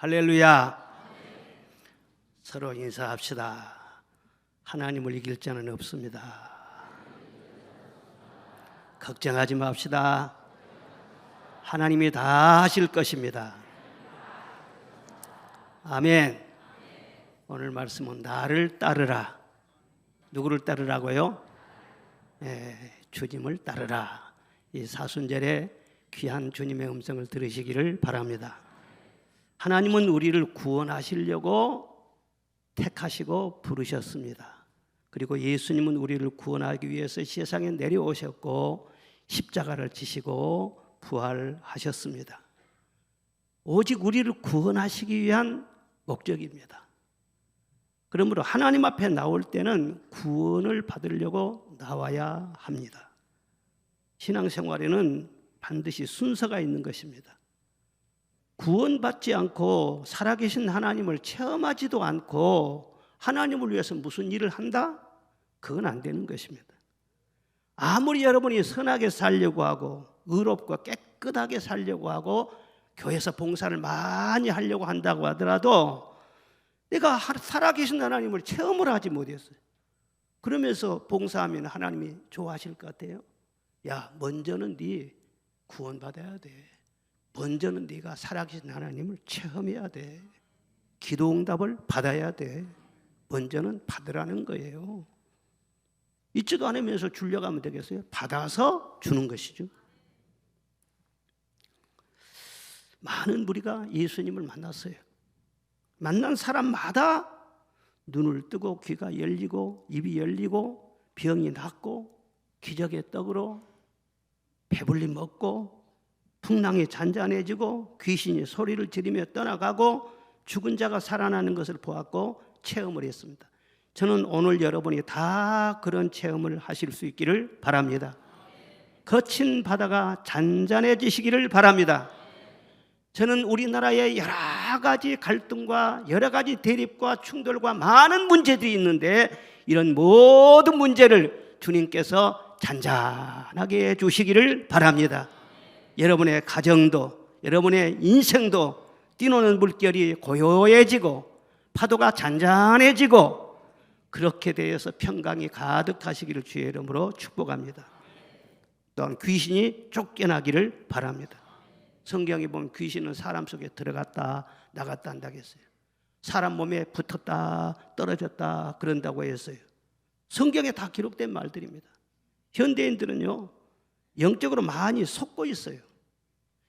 할렐루야. 서로 인사합시다. 하나님을 이길 자는 없습니다. 걱정하지 맙시다. 하나님이 다 하실 것입니다. 아멘. 오늘 말씀은 나를 따르라. 누구를 따르라고요? 주님을 따르라. 이 사순절에 귀한 주님의 음성을 들으시기를 바랍니다. 하나님은 우리를 구원하시려고 택하시고 부르셨습니다. 그리고 예수님은 우리를 구원하기 위해서 세상에 내려오셨고 십자가를 지시고 부활하셨습니다. 오직 우리를 구원하시기 위한 목적입니다. 그러므로 하나님 앞에 나올 때는 구원을 받으려고 나와야 합니다. 신앙생활에는 반드시 순서가 있는 것입니다. 구원받지 않고 살아계신 하나님을 체험하지도 않고 하나님을 위해서 무슨 일을 한다? 그건 안 되는 것입니다. 아무리 여러분이 선하게 살려고 하고 의롭고 깨끗하게 살려고 하고 교회에서 봉사를 많이 하려고 한다고 하더라도 내가 살아계신 하나님을 체험을 하지 못했어요. 그러면서 봉사하면 하나님이 좋아하실 것 같아요? 야, 먼저는 네 구원받아야 돼. 먼저는 네가 살아계신 하나님을 체험해야 돼. 기도 응답을 받아야 돼. 먼저는 받으라는 거예요. 있지도 않으면서 주려고 하면 되겠어요? 받아서 주는 것이죠. 많은 무리가 예수님을 만났어요. 만난 사람마다 눈을 뜨고 귀가 열리고 입이 열리고 병이 낫고 기적의 떡으로 배불리 먹고 풍랑이 잔잔해지고 귀신이 소리를 지르며 떠나가고 죽은 자가 살아나는 것을 보았고 체험을 했습니다. 저는 오늘 여러분이 다 그런 체험을 하실 수 있기를 바랍니다. 거친 바다가 잔잔해지시기를 바랍니다. 저는 우리나라에 여러 가지 갈등과 여러 가지 대립과 충돌과 많은 문제들이 있는데 이런 모든 문제를 주님께서 잔잔하게 해주시기를 바랍니다. 여러분의 가정도 여러분의 인생도 뛰노는 물결이 고요해지고 파도가 잔잔해지고 그렇게 되어서 평강이 가득하시기를 주의 이름으로 축복합니다. 또한 귀신이 쫓겨나기를 바랍니다. 성경에 보면 귀신은 사람 속에 들어갔다 나갔다 한다고 했어요. 사람 몸에 붙었다 떨어졌다 그런다고 했어요. 성경에 다 기록된 말들입니다. 현대인들은요 영적으로 많이 속고 있어요.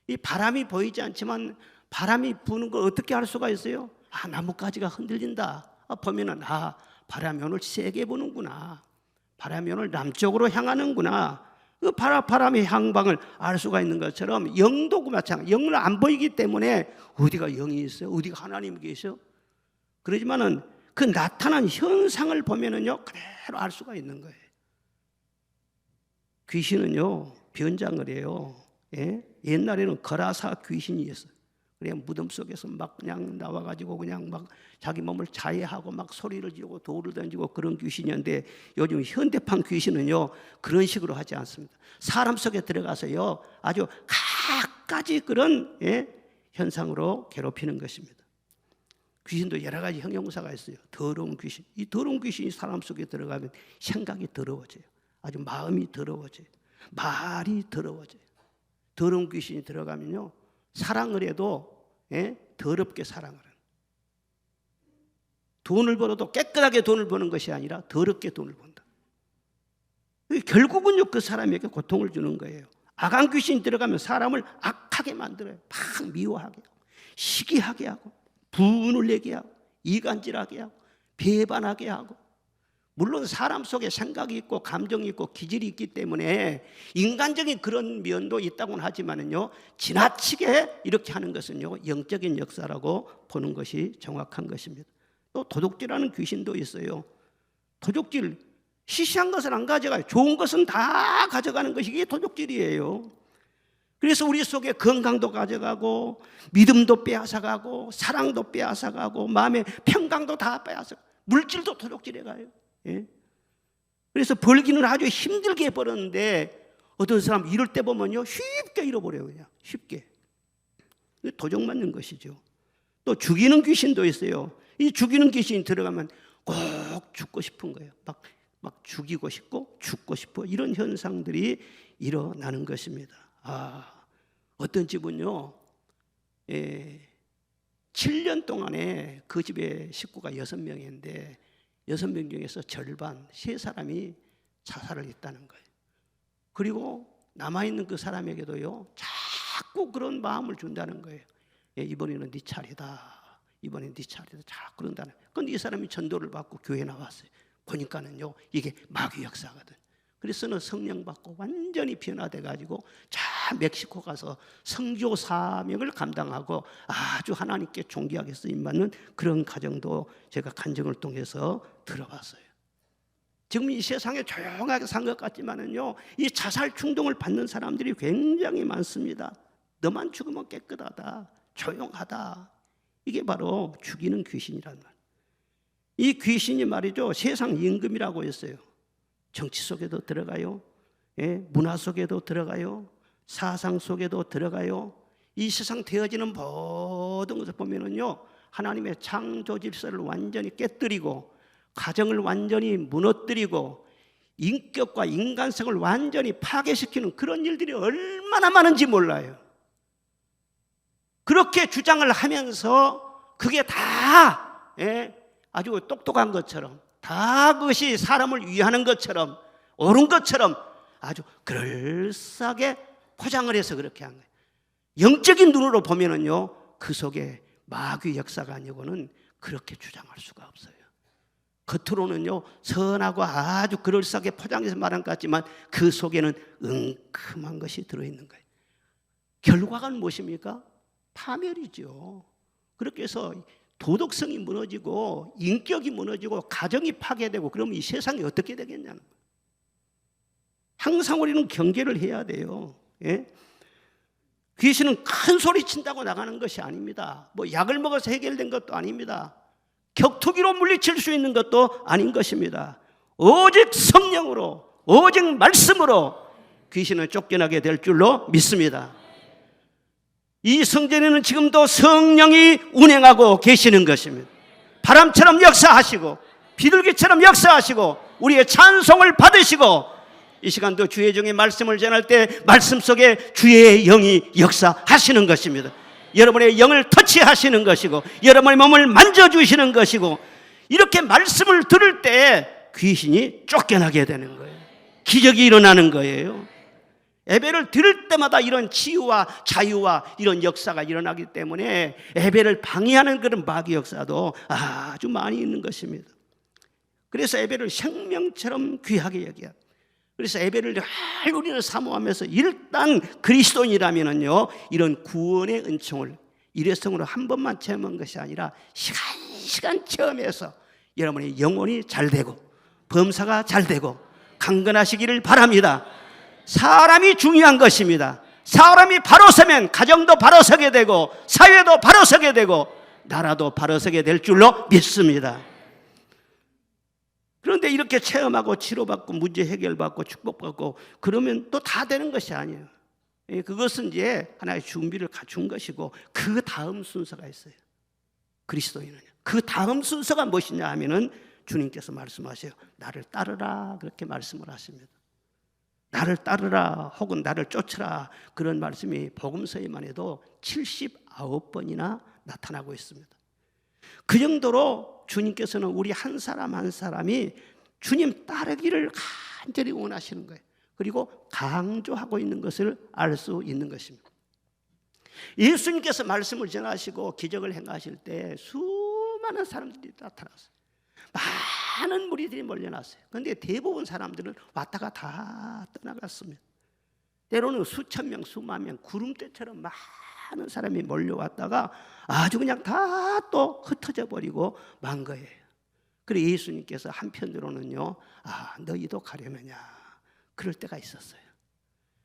이 바람이 보이지 않지만 바람이 부는 걸 어떻게 알 수가 있어요? 나뭇가지가 흔들린다. 보면은 바람이 오늘 세게 부는구나. 바람이 오늘 남쪽으로 향하는구나. 그 바람의 향방을 알 수가 있는 것처럼 영도 마찬가지. 영은 안 보이기 때문에 어디가 영이 있어요? 어디가 하나님이 계셔? 그러지만은 그 나타난 현상을 보면은요 그대로 알 수가 있는 거예요. 귀신은요 변장을 해요. 옛날에는 거라사 귀신이 있어요. 그래 무덤 속에서 막 그냥 나와가지고 그냥 막 자기 몸을 자해하고 막 소리를 지르고 돌을 던지고 그런 귀신이었는데 요즘 현대판 귀신은요 그런 식으로 하지 않습니다. 사람 속에 들어가서요 아주 갖가지 그런 현상으로 괴롭히는 것입니다. 귀신도 여러 가지 형용사가 있어요. 더러운 귀신. 이 더러운 귀신이 사람 속에 들어가면 생각이 더러워져요. 아주 마음이 더러워져요. 말이 더러워져요. 더러운 귀신이 들어가면요 사랑을 해도 더럽게 사랑을 하는. 돈을 벌어도 깨끗하게 돈을 버는 것이 아니라 더럽게 돈을 번다. 결국은요 그 사람에게 고통을 주는 거예요. 악한 귀신이 들어가면 사람을 악하게 만들어요. 막 미워하게 하고 시기하게 하고 분을 내게 하고 이간질하게 하고 배반하게 하고. 물론 사람 속에 생각이 있고 감정이 있고 기질이 있기 때문에 인간적인 그런 면도 있다고는 하지만은요 지나치게 이렇게 하는 것은요 영적인 역사라고 보는 것이 정확한 것입니다. 또 도둑질하는 귀신도 있어요. 도둑질 시시한 것은 안 가져가요. 좋은 것은 다 가져가는 것이 이게 도둑질이에요. 그래서 우리 속에 건강도 가져가고 믿음도 빼앗아가고 사랑도 빼앗아가고 마음의 평강도 다 빼앗아가고 물질도 도둑질해가요. 그래서 벌기는 아주 힘들게 벌었는데 어떤 사람 이럴 때 보면요 쉽게 잃어버려요. 그냥 쉽게. 도적 맞는 것이죠. 또 죽이는 귀신도 있어요. 이 죽이는 귀신이 들어가면 꼭 죽고 싶은 거예요. 막 죽이고 싶고 죽고 싶어, 이런 현상들이 일어나는 것입니다. 어떤 집은요, 7년 동안에 그 집에 식구가 6명인데 6명 중에서 절반, 3사람이 자살을 했다는 거예요. 그리고 남아있는 그 사람에게도요, 자꾸 그런 마음을 준다는 거예요. 이번에는 네 차례다, 이번엔 네 차례다, 자꾸 그런다는 거예요. 그런데 이 사람이 전도를 받고 교회에 나왔어요. 보니까는요, 이게 마귀 역사거든. 그래서는 성령 받고 완전히 변화돼가지고 자 멕시코 가서 성교 사명을 감당하고 아주 하나님께 존귀하게 쓰임받는 그런 가정도 제가 간증을 통해서 들어봤어요. 지금 이 세상에 조용하게 산 것 같지만은요, 이 자살 충동을 받는 사람들이 굉장히 많습니다. 너만 죽으면 깨끗하다, 조용하다. 이게 바로 죽이는 귀신이란 말. 이 귀신이 말이죠, 세상 임금이라고 했어요. 정치 속에도 들어가요, 문화 속에도 들어가요, 사상 속에도 들어가요. 이 세상 되어지는 모든 것을 보면은요, 하나님의 창조 질서를 완전히 깨뜨리고 가정을 완전히 무너뜨리고 인격과 인간성을 완전히 파괴시키는 그런 일들이 얼마나 많은지 몰라요. 그렇게 주장을 하면서 그게 다 아주 똑똑한 것처럼, 다 그것이 사람을 위하는 것처럼, 옳은 것처럼 아주 그럴싸하게 포장을 해서 그렇게 한 거예요. 영적인 눈으로 보면은요, 그 속에 마귀 역사가 아니고는 그렇게 주장할 수가 없어요. 겉으로는요, 선하고 아주 그럴싸하게 포장해서 말한 것 같지만 그 속에는 은큼한 것이 들어있는 거예요. 결과가 무엇입니까? 파멸이죠. 그렇게 해서 도덕성이 무너지고 인격이 무너지고 가정이 파괴되고 그러면 이 세상이 어떻게 되겠냐는 거예요. 항상 우리는 경계를 해야 돼요. 귀신은 큰 소리 친다고 나가는 것이 아닙니다. 뭐 약을 먹어서 해결된 것도 아닙니다. 격투기로 물리칠 수 있는 것도 아닌 것입니다. 오직 성령으로, 오직 말씀으로 귀신은 쫓겨나게 될 줄로 믿습니다. 이 성전에는 지금도 성령이 운행하고 계시는 것입니다. 바람처럼 역사하시고 비둘기처럼 역사하시고 우리의 찬송을 받으시고, 이 시간도 주의 종의 말씀을 전할 때 말씀 속에 주의 영이 역사하시는 것입니다. 여러분의 영을 터치하시는 것이고 여러분의 몸을 만져주시는 것이고, 이렇게 말씀을 들을 때 귀신이 쫓겨나게 되는 거예요. 기적이 일어나는 거예요. 예배를 드릴 때마다 이런 치유와 자유와 이런 역사가 일어나기 때문에 예배를 방해하는 그런 마귀 역사도 아주 많이 있는 것입니다. 그래서 예배를 생명처럼 귀하게 여겨야, 그래서 예배를 늘 우리는 사모하면서 일단 그리스도인이라면은요, 이런 구원의 은총을 일회성으로 한 번만 체험한 것이 아니라 시간 체험해서 여러분의 영혼이 잘 되고 범사가 잘 되고 강건하시기를 바랍니다. 사람이 중요한 것입니다. 사람이 바로 서면 가정도 바로 서게 되고 사회도 바로 서게 되고 나라도 바로 서게 될 줄로 믿습니다. 그런데 이렇게 체험하고 치료받고 문제 해결받고 축복받고 그러면 또 다 되는 것이 아니에요. 그것은 이제 하나의 준비를 갖춘 것이고 그 다음 순서가 있어요. 그리스도인은 그 다음 순서가 무엇이냐 하면은 주님께서 말씀하세요. 나를 따르라, 그렇게 말씀을 하십니다. 나를 따르라 혹은 나를 쫓으라, 그런 말씀이 복음서에만 해도 79번이나 나타나고 있습니다. 그 정도로 주님께서는 우리 한 사람 한 사람이 주님 따르기를 간절히 원하시는 거예요. 그리고 강조하고 있는 것을 알 수 있는 것입니다. 예수님께서 말씀을 전하시고 기적을 행하실 때 수많은 사람들이 나타났어요. 많은 무리들이 몰려났어요. 그런데 대부분 사람들은 왔다가 다 떠나갔습니다. 때로는 수천 명, 수만 명, 구름대처럼 많은 사람이 몰려왔다가 아주 그냥 다 또 흩어져 버리고 만 거예요. 그래서 예수님께서 한편으로는요, 너희도 가려느냐, 그럴 때가 있었어요.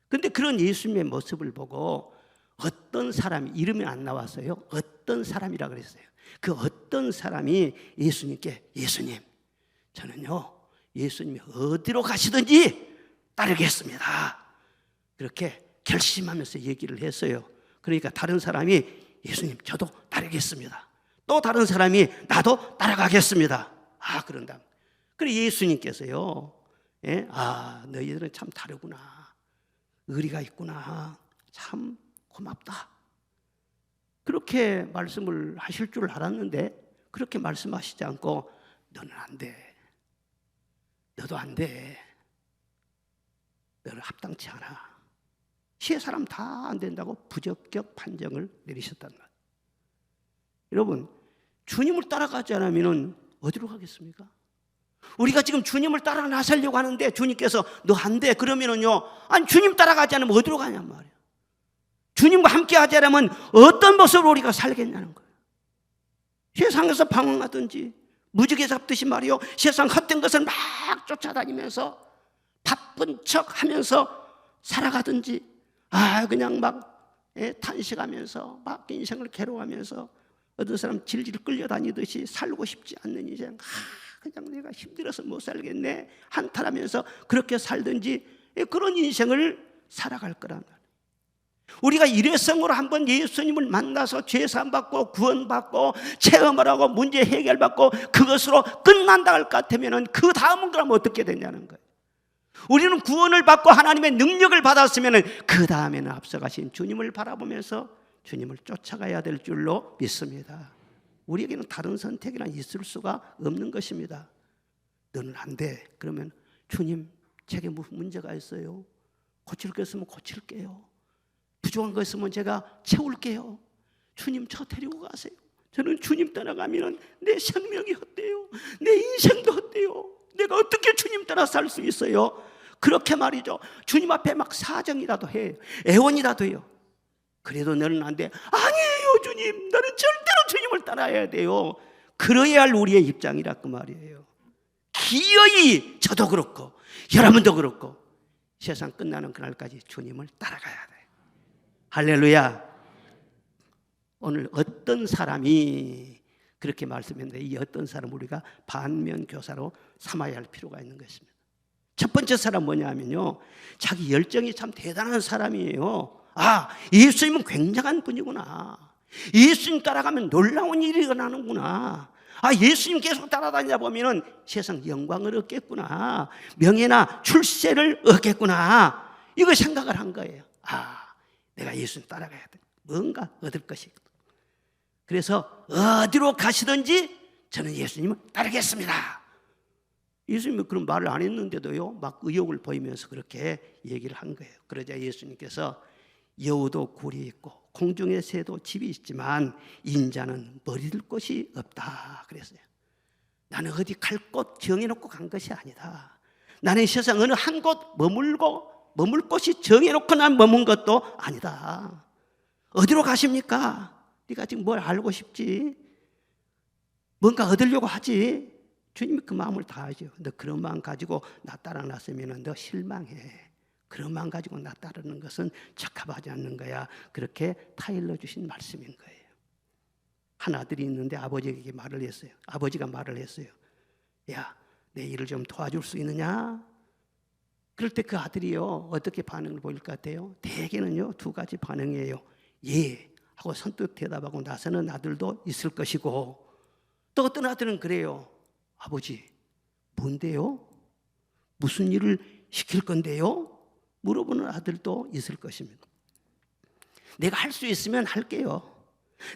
그런데 그런 예수님의 모습을 보고 어떤 사람이, 이름이 안 나왔어요. 어떤 사람이라 그랬어요. 그 어떤 사람이 예수님께, 예수님, 저는요 예수님이 어디로 가시든지 따르겠습니다, 그렇게 결심하면서 얘기를 했어요. 그러니까 다른 사람이 예수님 저도 따르겠습니다. 또 다른 사람이 나도 따라가겠습니다. 그런다. 그래 예수님께서요, 너희들은 참 다르구나, 의리가 있구나, 참 고맙다, 그렇게 말씀을 하실 줄 알았는데 그렇게 말씀하시지 않고 너는 안 돼, 너도 안 돼, 너는 합당치 않아, 세 사람 다 안 된다고 부적격 판정을 내리셨단 말이에요. 여러분, 주님을 따라가지 않으면 어디로 가겠습니까? 우리가 지금 주님을 따라 나서려고 하는데 주님께서 너 안 돼 그러면은요, 아니 주님 따라가지 않으면 어디로 가냔 말이에요. 주님과 함께 하지 않으면 어떤 모습으로 우리가 살겠냐는 거예요. 세상에서 방황하든지 무지개 잡듯이 말이요, 세상 헛된 것을 막 쫓아다니면서 바쁜 척 하면서 살아가든지, 그냥 막 탄식하면서 막 인생을 괴로워하면서 어떤 사람 질질 끌려다니듯이 살고 싶지 않는 인생, 그냥 내가 힘들어서 못 살겠네 한탄하면서 그렇게 살든지 그런 인생을 살아갈 거란 말이에요. 우리가 일회성으로 한번 예수님을 만나서 죄사함받고 구원받고 체험을 하고 문제 해결받고 그것으로 끝난다 할 것 같으면 그 다음은 그럼 어떻게 되냐는 거예요. 우리는 구원을 받고 하나님의 능력을 받았으면 그 다음에는 앞서가신 주님을 바라보면서 주님을 쫓아가야 될 줄로 믿습니다. 우리에게는 다른 선택이나 있을 수가 없는 것입니다. 너는 안 돼. 그러면 주님, 제게 무슨 문제가 있어요? 고칠 거 있으면 고칠게요. 부족한 거 있으면 제가 채울게요. 주님, 저 데리고 가세요. 저는 주님 따라가면 내 생명이 헛돼요. 내 인생도 헛돼요. 내가 어떻게 주님 따라 살 수 있어요? 그렇게 말이죠. 주님 앞에 막 사정이라도 해요. 애원이라도 해요. 그래도 너는 안 돼. 아니에요 주님, 나는 절대로 주님을 따라야 돼요. 그러해야 할 우리의 입장이라 그 말이에요. 기어이 저도 그렇고 여러분도 그렇고 세상 끝나는 그날까지 주님을 따라가야 돼. 할렐루야. 오늘 어떤 사람이 그렇게 말씀했는데 이 어떤 사람 우리가 반면교사로 삼아야 할 필요가 있는 것입니다. 첫 번째 사람 뭐냐면요, 자기 열정이 참 대단한 사람이에요. 예수님은 굉장한 분이구나. 예수님 따라가면 놀라운 일이 일어나는구나. 예수님 계속 따라다니다 보면 세상 영광을 얻겠구나, 명예나 출세를 얻겠구나, 이거 생각을 한 거예요. 내가 예수님 따라가야 돼. 뭔가 얻을 것이 있거든. 그래서 어디로 가시든지 저는 예수님을 따르겠습니다. 예수님은 그런 말을 안 했는데도요, 막 의욕을 보이면서 그렇게 얘기를 한 거예요. 그러자 예수님께서 여우도 굴이 있고 공중의 새도 집이 있지만 인자는 머리둘 곳이 없다 그랬어요. 나는 어디 갈 곳 정해놓고 간 것이 아니다. 나는 세상 어느 한 곳 머물 곳이 정해놓고 난 머문 것도 아니다. 어디로 가십니까? 네가 지금 뭘 알고 싶지? 뭔가 얻으려고 하지? 주님이 그 마음을 다 하죠. 너 그런 마음 가지고 나 따라 나서면 너 실망해. 그런 마음 가지고 나 따르는 것은 적합하지 않는 거야. 그렇게 타일러 주신 말씀인 거예요. 한 아들이 있는데 아버지에게 말을 했어요. 아버지가 말을 했어요. 야, 내 일을 좀 도와줄 수 있느냐? 그럴 때 그 아들이요, 어떻게 반응을 보일 것 같아요? 대개는요, 두 가지 반응이에요. 예 하고 선뜻 대답하고 나서는 아들도 있을 것이고, 또 어떤 아들은 그래요. 아버지, 뭔데요? 무슨 일을 시킬 건데요? 물어보는 아들도 있을 것입니다. 내가 할 수 있으면 할게요.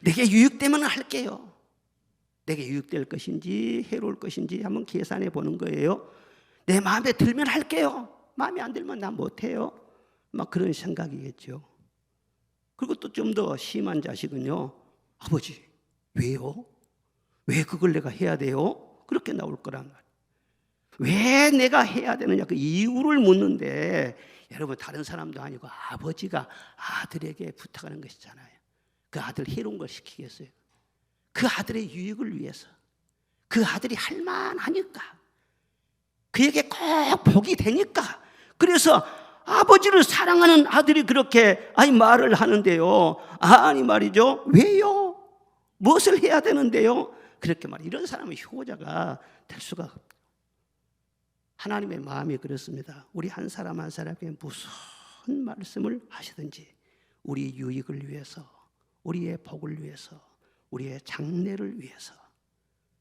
내게 유익되면 할게요. 내게 유익될 것인지 해로울 것인지 한번 계산해 보는 거예요. 내 마음에 들면 할게요. 마음에 안 들면 나 못해요. 막 그런 생각이겠죠. 그리고 또 좀 더 심한 자식은요, 아버지, 왜요? 왜 그걸 내가 해야 돼요? 그렇게 나올 거란 말이에요. 왜 내가 해야 되느냐, 그 이유를 묻는데, 여러분 다른 사람도 아니고 아버지가 아들에게 부탁하는 것이잖아요. 그 아들 해로운 걸 시키겠어요? 그 아들의 유익을 위해서, 그 아들이 할 만하니까, 그에게 꼭 복이 되니까. 그래서 아버지를 사랑하는 아들이 그렇게 말을 하는데요, 아니 말이죠, 왜요? 무엇을 해야 되는데요? 그렇게 말해요. 이런 사람은 효자가 될 수가 없어요. 하나님의 마음이 그렇습니다. 우리 한 사람 한 사람에게 무슨 말씀을 하시든지 우리 유익을 위해서, 우리의 복을 위해서, 우리의 장래를 위해서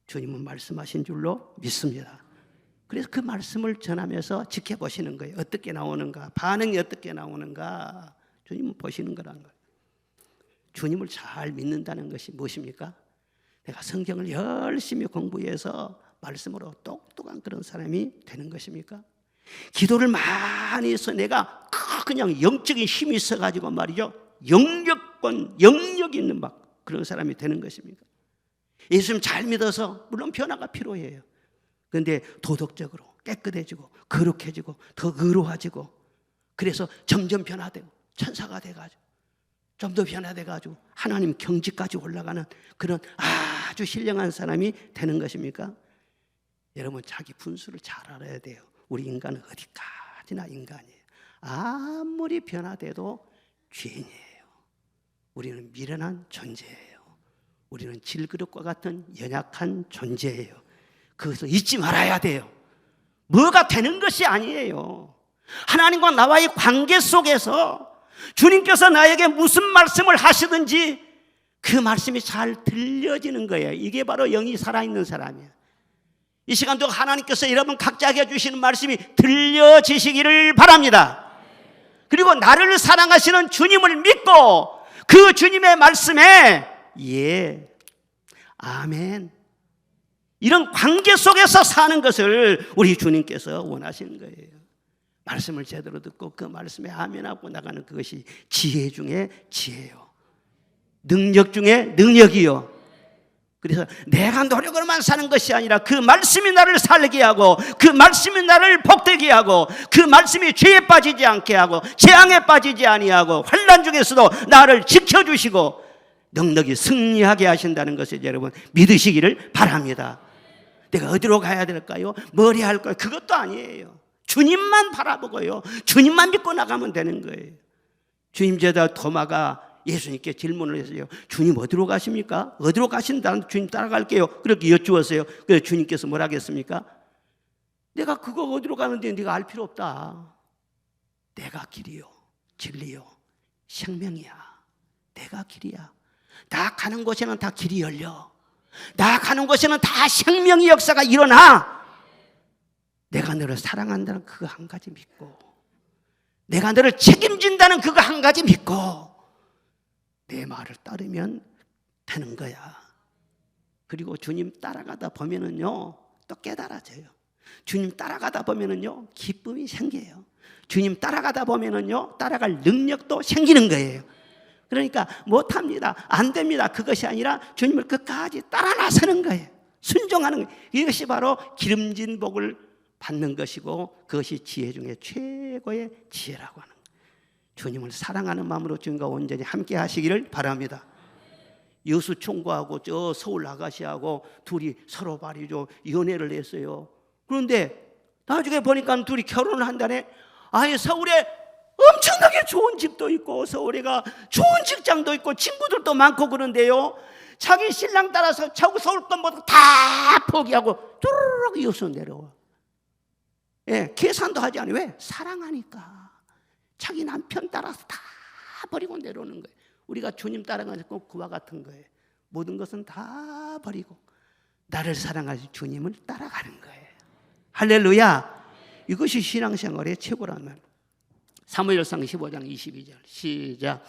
주님은 말씀하신 줄로 믿습니다. 그래서 그 말씀을 전하면서 지켜보시는 거예요. 어떻게 나오는가, 반응이 어떻게 나오는가 주님은 보시는 거라는 거예요. 주님을 잘 믿는다는 것이 무엇입니까? 내가 성경을 열심히 공부해서 말씀으로 똑똑한 그런 사람이 되는 것입니까? 기도를 많이 해서 내가 그냥 영적인 힘이 있어가지고 말이죠, 영역 있는 막 그런 사람이 되는 것입니까? 예수님 잘 믿어서 물론 변화가 필요해요. 그런데 도덕적으로 깨끗해지고 거룩해지고 더 의로워지고, 그래서 점점 변화되고 천사가 돼가지고 좀 더 변화돼가지고 하나님 경지까지 올라가는 그런 아주 신령한 사람이 되는 것입니까? 여러분, 자기 분수를 잘 알아야 돼요. 우리 인간은 어디까지나 인간이에요. 아무리 변화돼도 죄인이에요. 우리는 미련한 존재예요. 우리는 질그릇과 같은 연약한 존재예요. 그것을 잊지 말아야 돼요. 뭐가 되는 것이 아니에요. 하나님과 나와의 관계 속에서 주님께서 나에게 무슨 말씀을 하시든지 그 말씀이 잘 들려지는 거예요. 이게 바로 영이 살아있는 사람이에요. 이 시간도 하나님께서 여러분 각자에게 주시는 말씀이 들려지시기를 바랍니다. 그리고 나를 사랑하시는 주님을 믿고 그 주님의 말씀에 예, 아멘, 이런 관계 속에서 사는 것을 우리 주님께서 원하시는 거예요. 말씀을 제대로 듣고 그 말씀에 아멘하고 나가는 그것이 지혜 중에 지혜요, 능력 중에 능력이요. 그래서 내가 노력으로만 사는 것이 아니라 그 말씀이 나를 살게 하고 그 말씀이 나를 복되게 하고 그 말씀이 죄에 빠지지 않게 하고 재앙에 빠지지 아니하고 환난 중에서도 나를 지켜주시고 넉넉히 승리하게 하신다는 것을 여러분 믿으시기를 바랍니다. 내가 어디로 가야 될까요? 뭘 해야 할까요? 그것도 아니에요. 주님만 바라보고요, 주님만 믿고 나가면 되는 거예요. 주님 제자 도마가 예수님께 질문을 했어요. 주님 어디로 가십니까? 어디로 가신다는 주님 따라갈게요. 그렇게 여쭈었어요. 그래서 주님께서 뭐라 하겠습니까? 내가 그거 어디로 가는데 네가 알 필요 없다. 내가 길이요 진리요 생명이야. 내가 길이야. 나 가는 곳에는 다 길이 열려. 나 가는 곳에는 다 생명의 역사가 일어나. 내가 너를 사랑한다는 그거 한 가지 믿고, 내가 너를 책임진다는 그거 한 가지 믿고 내 말을 따르면 되는 거야. 그리고 주님 따라가다 보면은요 또 깨달아져요. 주님 따라가다 보면은요 기쁨이 생겨요. 주님 따라가다 보면은요 따라갈 능력도 생기는 거예요. 그러니까 못합니다, 안 됩니다, 그것이 아니라 주님을 끝까지 따라 나서는 거예요. 순종하는 거예요. 이것이 바로 기름진 복을 받는 것이고 그것이 지혜 중에 최고의 지혜라고 하는 거예요. 주님을 사랑하는 마음으로 주님과 온전히 함께 하시기를 바랍니다. 여수 총괄하고 저 서울 아가씨하고 둘이 서로 말이죠 연애를 했어요. 그런데 나중에 보니까 둘이 결혼을 한다네. 아예 서울에 엄청나게 좋은 집도 있고 서울에가 좋은 직장도 있고 친구들도 많고 그런데요, 자기 신랑 따라서 서울 건 모두 다 포기하고 뚜루룩 여수 내려와. 예, 계산도 하지 않아요. 왜? 사랑하니까. 자기 남편 따라서 다 버리고 내려오는 거예요. 우리가 주님 따라가는 꼭 그와 같은 거예요. 모든 것은 다 버리고 나를 사랑하신 주님을 따라가는 거예요. 할렐루야. 이것이 신앙생활의 최고라면. 사무엘상 15장 22절 시작.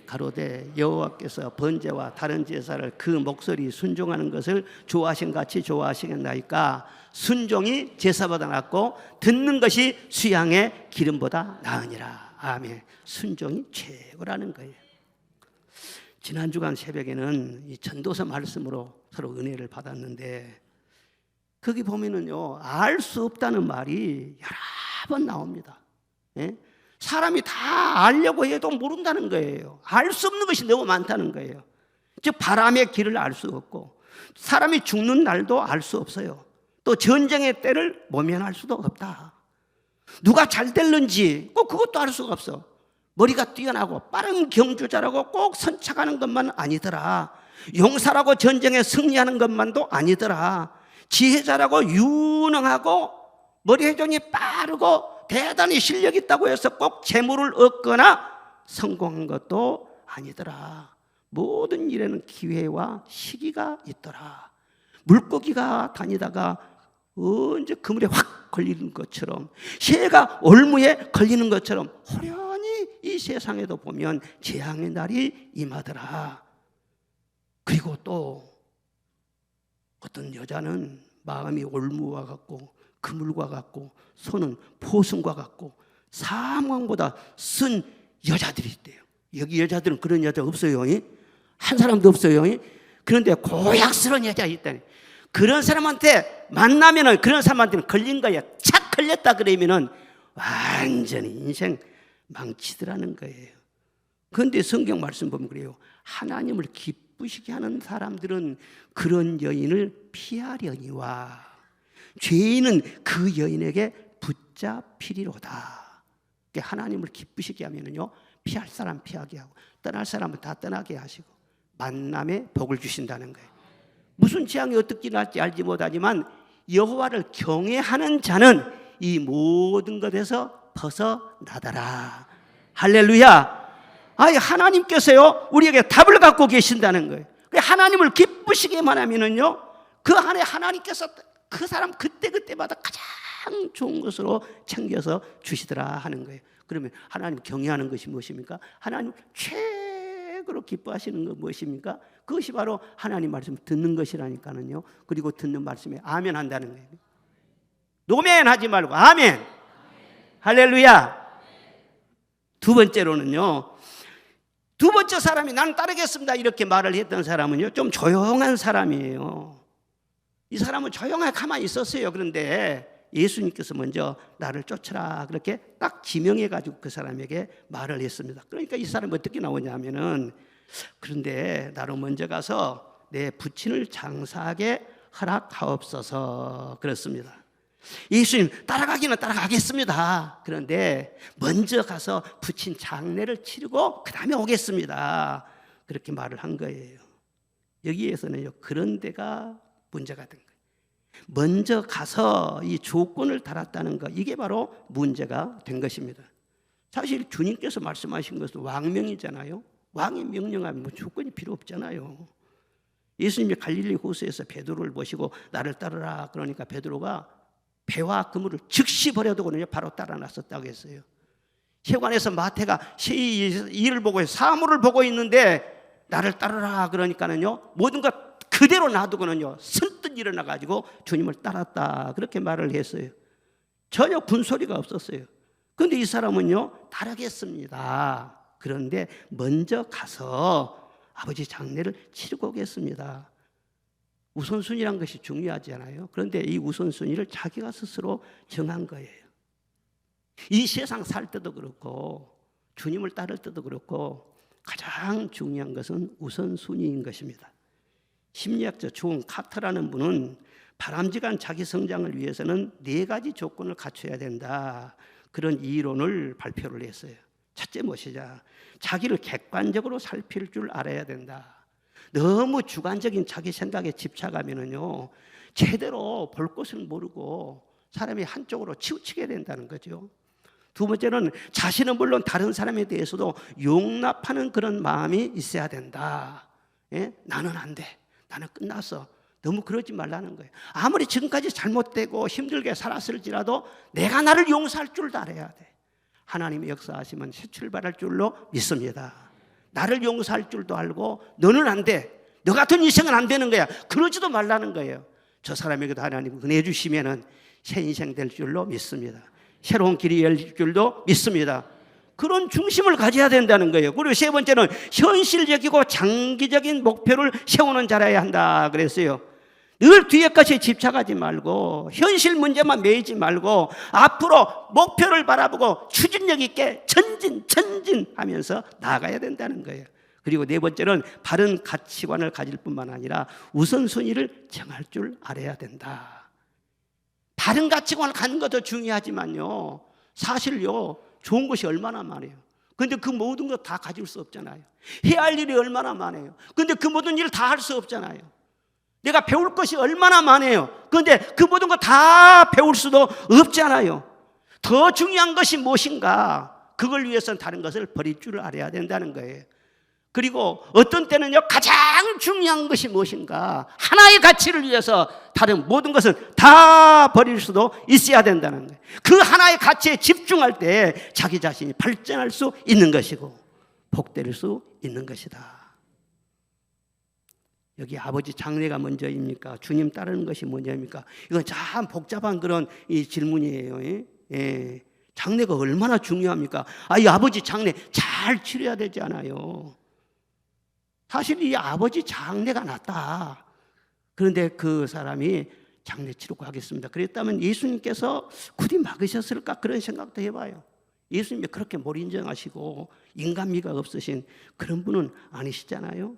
가로되 여호와께서 번제와 다른 제사를 그 목소리 순종하는 것을 좋아하신 같이 좋아하시겠나이까. 순종이 제사보다 낫고 듣는 것이 수양의 기름보다 나으니라. 아멘. 순종이 최고라는 거예요. 지난 주간 새벽에는 이 전도서 말씀으로 서로 은혜를 받았는데 거기 보면은요 알 수 없다는 말이 여러 번 나옵니다. 예? 사람이 다 알려고 해도 모른다는 거예요. 알 수 없는 것이 너무 많다는 거예요. 즉 바람의 길을 알 수 없고 사람이 죽는 날도 알 수 없어요. 또 전쟁의 때를 모면할 수도 없다. 누가 잘 될는지 꼭 그것도 알 수가 없어. 머리가 뛰어나고 빠른 경주자라고 꼭 선착하는 것만 아니더라. 용사라고 전쟁에 승리하는 것만도 아니더라. 지혜자라고 유능하고 머리 회전이 빠르고 대단히 실력 있다고 해서 꼭 재물을 얻거나 성공한 것도 아니더라. 모든 일에는 기회와 시기가 있더라. 물고기가 다니다가 언제 그물에 확 걸리는 것처럼, 새가 올무에 걸리는 것처럼 호련히 이 세상에도 보면 재앙의 날이 임하더라. 그리고 또 어떤 여자는 마음이 올무와 같고 그물과 같고 손은 포승과 같고 사망보다 쓴 여자들이 있대요. 여기 여자들은 그런 여자 없어요. 한 사람도 없어요. 그런데 고약스러운 여자가 있다니. 그런 사람한테 만나면은, 그런 사람한테는 걸린 거야. 착 걸렸다 그러면은 완전히 인생 망치더라는 거예요. 그런데 성경 말씀 보면 그래요. 하나님을 기쁘시게 하는 사람들은 그런 여인을 피하려니와 죄인은 그 여인에게 붙잡히리로다. 하나님을 기쁘시게 하면은요, 피할 사람 피하게 하고 떠날 사람은 다 떠나게 하시고 만남의 복을 주신다는 거예요. 무슨 재앙이 어떻게 날지 알지 못하지만 여호와를 경외하는 자는 이 모든 것에서 벗어나더라. 할렐루야. 아니, 하나님께서요 우리에게 답을 갖고 계신다는 거예요. 하나님을 기쁘시게만 하면은요, 그 안에 하나님께서 그 사람 그때마다 가장 좋은 것으로 챙겨서 주시더라 하는 거예요. 그러면 하나님 경외하는 것이 무엇입니까? 하나님 최고로 기뻐하시는 건 무엇입니까? 그것이 바로 하나님 말씀 듣는 것이라니까는요. 그리고 듣는 말씀에 아멘 한다는 거예요. 노멘 하지 말고 아멘. 할렐루야. 두 번째로는요, 두 번째 사람이 나는 따르겠습니다 이렇게 말을 했던 사람은요, 좀 조용한 사람이에요. 이 사람은 조용하게 가만히 있었어요. 그런데 예수님께서 먼저 나를 쫓으라 그렇게 딱 지명해 가지고 그 사람에게 말을 했습니다. 그러니까 이 사람이 어떻게 나오냐면은, 그런데 나로 먼저 가서 내 부친을 장사하게 허락하옵소서 그렇습니다. 예수님, 따라가기는 따라가겠습니다. 그런데 먼저 가서 부친 장례를 치르고 그 다음에 오겠습니다. 그렇게 말을 한 거예요. 여기에서는요, 그런 데가 문제가 된 거예요. 먼저 가서 이 조건을 달았다는 것, 이게 바로 문제가 된 것입니다. 사실 주님께서 말씀하신 것은 왕명이잖아요. 왕이 명령하면 뭐 조건이 필요 없잖아요. 예수님이 갈릴리 호수에서 베드로를 모시고 나를 따르라 그러니까 베드로가 배와 그물을 즉시 버려두고는 바로 따라 나섰다고 했어요. 세관에서 마태가 일을 보고 사물을 보고 있는데 나를 따르라 그러니까는요, 모든 것 그대로 놔두고는요 선뜻 일어나 가지고 주님을 따랐다 그렇게 말을 했어요. 전혀 군소리가 없었어요. 그런데 이 사람은요, 따르겠습니다. 그런데 먼저 가서 아버지 장례를 치르고 오겠습니다. 우선순위란 것이 중요하지 않아요? 그런데 이 우선순위를 자기가 스스로 정한 거예요. 이 세상 살 때도 그렇고 주님을 따를 때도 그렇고 가장 중요한 것은 우선순위인 것입니다. 심리학자 존 카터라는 분은 바람직한 자기 성장을 위해서는 4가지 조건을 갖춰야 된다, 그런 이론을 발표를 했어요. 첫째 무엇이냐? 자기를 객관적으로 살필 줄 알아야 된다. 너무 주관적인 자기 생각에 집착하면은요, 제대로 볼 것을 모르고 사람이 한쪽으로 치우치게 된다는 거죠. 두 번째는 자신은 물론 다른 사람에 대해서도 용납하는 그런 마음이 있어야 된다. 예? 나는 안 돼. 나는 끝났어. 너무 그러지 말라는 거예요. 아무리 지금까지 잘못되고 힘들게 살았을지라도 내가 나를 용서할 줄도 알아야 돼. 하나님의 역사하시면 새 출발할 줄로 믿습니다. 나를 용서할 줄도 알고 너는 안 돼. 너 같은 인생은 안 되는 거야. 그러지도 말라는 거예요. 저 사람에게도 하나님 은혜 주시면은 새 인생 될 줄로 믿습니다. 새로운 길이 열릴 줄도 믿습니다. 그런 중심을 가져야 된다는 거예요. 그리고 세 번째는 현실적이고 장기적인 목표를 세우는 자라야 한다 그랬어요. 늘 뒤에 것에 집착하지 말고 현실 문제만 매이지 말고 앞으로 목표를 바라보고 추진력 있게 전진하면서 나아가야 된다는 거예요. 그리고 네 번째는 바른 가치관을 가질 뿐만 아니라 우선순위를 정할 줄 알아야 된다. 바른 가치관을 갖는 것도 중요하지만요, 사실요 좋은 것이 얼마나 많아요. 그런데 그 모든 것 다 가질 수 없잖아요. 해야 할 일이 얼마나 많아요. 그런데 그 모든 일을 다 할 수 없잖아요. 내가 배울 것이 얼마나 많아요. 그런데 그 모든 거 다 배울 수도 없잖아요. 더 중요한 것이 무엇인가? 그걸 위해서는 다른 것을 버릴 줄 알아야 된다는 거예요. 그리고 어떤 때는요, 가장 중요한 것이 무엇인가, 하나의 가치를 위해서 다른 모든 것을 다 버릴 수도 있어야 된다는 거예요. 그 하나의 가치에 집중할 때 자기 자신이 발전할 수 있는 것이고 복될 수 있는 것이다. 여기 아버지 장래가 먼저입니까? 주님 따르는 것이 먼저입니까? 이건 참 복잡한 그런 이 질문이에요. 예. 장래가 얼마나 중요합니까? 이 아버지 장래 잘 치러야 되지 않아요? 사실 이 아버지 장래가 낫다. 그런데 그 사람이 장래 치르고 하겠습니다. 그랬다면 예수님께서 굳이 막으셨을까? 그런 생각도 해봐요. 예수님이 그렇게 몰인정하시고 인간미가 없으신 그런 분은 아니시잖아요.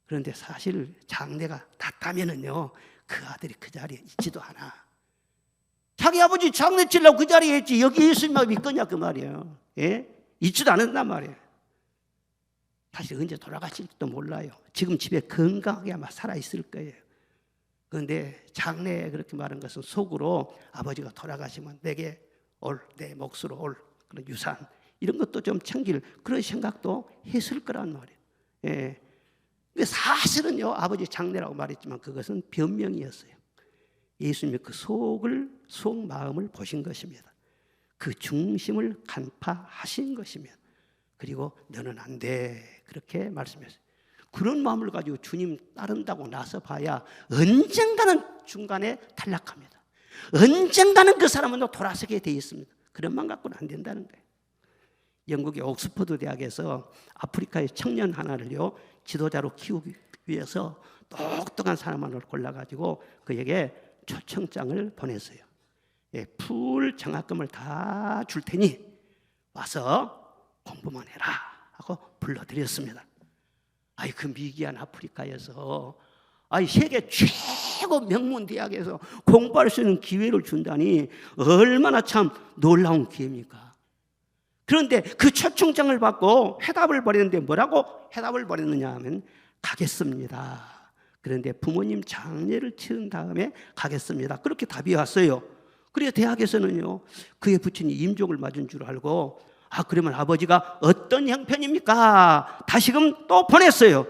그런데 사실 장래가 낫다면은요, 그 아들이 그 자리에 있지도 않아. 자기 아버지 장래 치려고 그 자리에 있지, 여기 예수님만 믿거냐 그 말이에요. 예? 있지도 않았단 말이에요. 사실 언제 돌아가실지도 몰라요. 지금 집에 건강하게 아마 살아있을 거예요. 그런데 장래에 그렇게 말한 것은 속으로 아버지가 돌아가시면 내게 내 몫으로 올 그런 유산, 이런 것도 좀 챙길 그런 생각도 했을 거란 말이에요. 예. 근데 사실은요, 아버지 장래라고 말했지만 그것은 변명이었어요. 예수님이 그 속 마음을 보신 것입니다. 그 중심을 간파하신 것입니다. 그리고 너는 안 돼, 그렇게 말씀했어요. 그런 마음을 가지고 주님 따른다고 나서 봐야 언젠가는 중간에 탈락합니다. 언젠가는 그 사람은 또 돌아서게 돼 있습니다. 그런 마음 갖고는 안 된다는 거예요. 영국의 옥스퍼드 대학에서 아프리카의 청년 하나를요, 지도자로 키우기 위해서 똑똑한 사람 하나를 골라가지고 그에게 초청장을 보냈어요. 예, 풀 장학금을 다 줄 테니 와서 공부만 해라 하고 불러드렸습니다. 그 미개한 아프리카에서 세계 최고 명문 대학에서 공부할 수 있는 기회를 준다니 얼마나 참 놀라운 기회입니까? 그런데 그 초청장을 받고 해답을 보냈는데 뭐라고 해답을 보냈느냐 하면 가겠습니다. 그런데 부모님 장례를 치른 다음에 가겠습니다. 그렇게 답이 왔어요. 그래서 대학에서는요, 그의 부친이 임종을 맞은 줄 알고 그러면 아버지가 어떤 형편입니까? 다시금 또 보냈어요.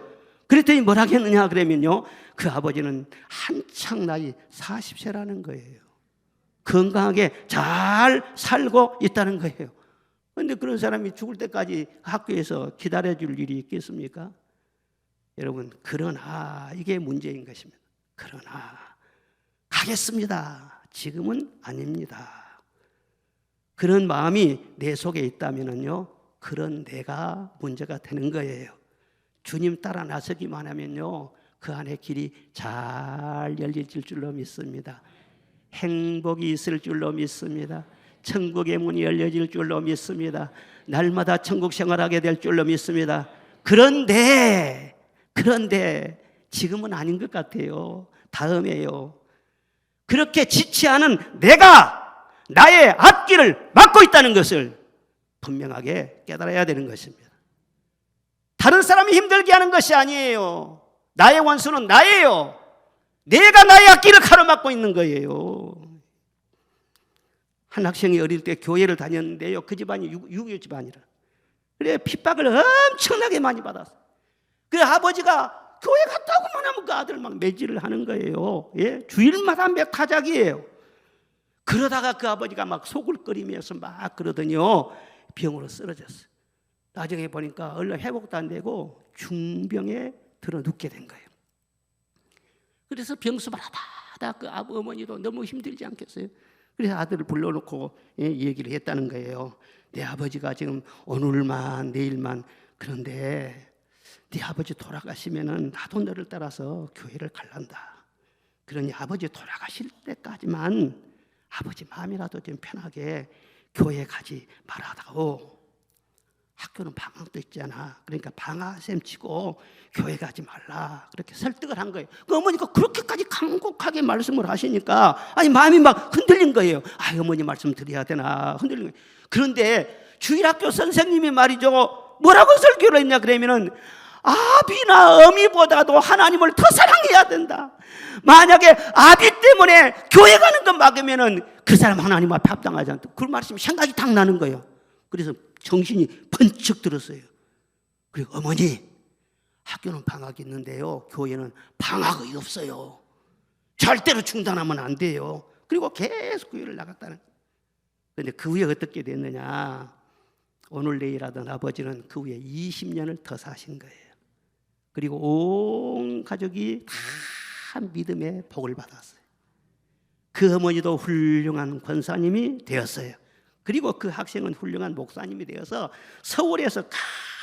그랬더니 뭐라고 했느냐 그러면요, 그 아버지는 한창 나이 40세라는 거예요. 건강하게 잘 살고 있다는 거예요. 그런데 그런 사람이 죽을 때까지 학교에서 기다려줄 일이 있겠습니까? 여러분, 그러나 이게 문제인 것입니다. 그러나 가겠습니다. 지금은 아닙니다. 그런 마음이 내 속에 있다면요, 그런 내가 문제가 되는 거예요. 주님 따라 나서기만 하면요, 그 안에 길이 잘 열릴 줄로 믿습니다. 행복이 있을 줄로 믿습니다. 천국의 문이 열려질 줄로 믿습니다. 날마다 천국 생활하게 될 줄로 믿습니다. 그런데 지금은 아닌 것 같아요. 다음에요. 그렇게 지체하는 내가 나의 앞길을 막고 있다는 것을 분명하게 깨달아야 되는 것입니다. 다른 사람이 힘들게 하는 것이 아니에요. 나의 원수는 나예요. 내가 나의 앞길을 가로막고 있는 거예요. 한 학생이 어릴 때 교회를 다녔는데요, 그 집안이 유교 집안이라. 그래 핍박을 엄청나게 많이 받았어요. 그래 아버지가 교회 갔다 오고만 하면 그 아들 막 매질을 하는 거예요. 예? 주일마다 몇 타작이에요. 그러다가 그 아버지가 막 속을 끓이면서 막 그러더니요, 병으로 쓰러졌어요. 나중에 보니까 얼른 회복도 안 되고 중병에 들어 눕게 된 거예요. 그래서 병수발하다 그 어머니도 너무 힘들지 않겠어요? 그래서 아들을 불러놓고 얘기를 했다는 거예요. 내 아버지가 지금 오늘만 내일만, 그런데 네 아버지 돌아가시면은 나도 너를 따라서 교회를 갈란다. 그러니 아버지 돌아가실 때까지만 아버지 마음이라도 좀 편하게 교회 가지 말아다오. 학교는 방학도 있잖아. 그러니까 방아쌤 치고 교회 가지 말라. 그렇게 설득을 한 거예요. 그 어머니가 그렇게까지 간곡하게 말씀을 하시니까 마음이 막 흔들린 거예요. 어머니 말씀 드려야 되나 흔들린 거예요. 그런데 주일학교 선생님이 말이죠, 뭐라고 설교를 했냐 그러면은 아비나 어미보다도 하나님을 더 사랑해야 된다. 만약에 아비 때문에 교회 가는 것 막으면은 그 사람 하나님 앞에 합당하지 않다. 그 말씀이 생각이 딱 나는 거예요. 그래서 정신이 번쩍 들었어요. 그리고 어머니 학교는 방학이 있는데요, 교회는 방학이 없어요. 절대로 중단하면 안 돼요. 그리고 계속 교회를 나갔다는 거예요. 그런데 그 후에 어떻게 됐느냐, 오늘 내일 하던 아버지는 그 후에 20년을 더 사신 거예요. 그리고 온 가족이 다 믿음의 복을 받았어요. 그 어머니도 훌륭한 권사님이 되었어요. 그리고 그 학생은 훌륭한 목사님이 되어서 서울에서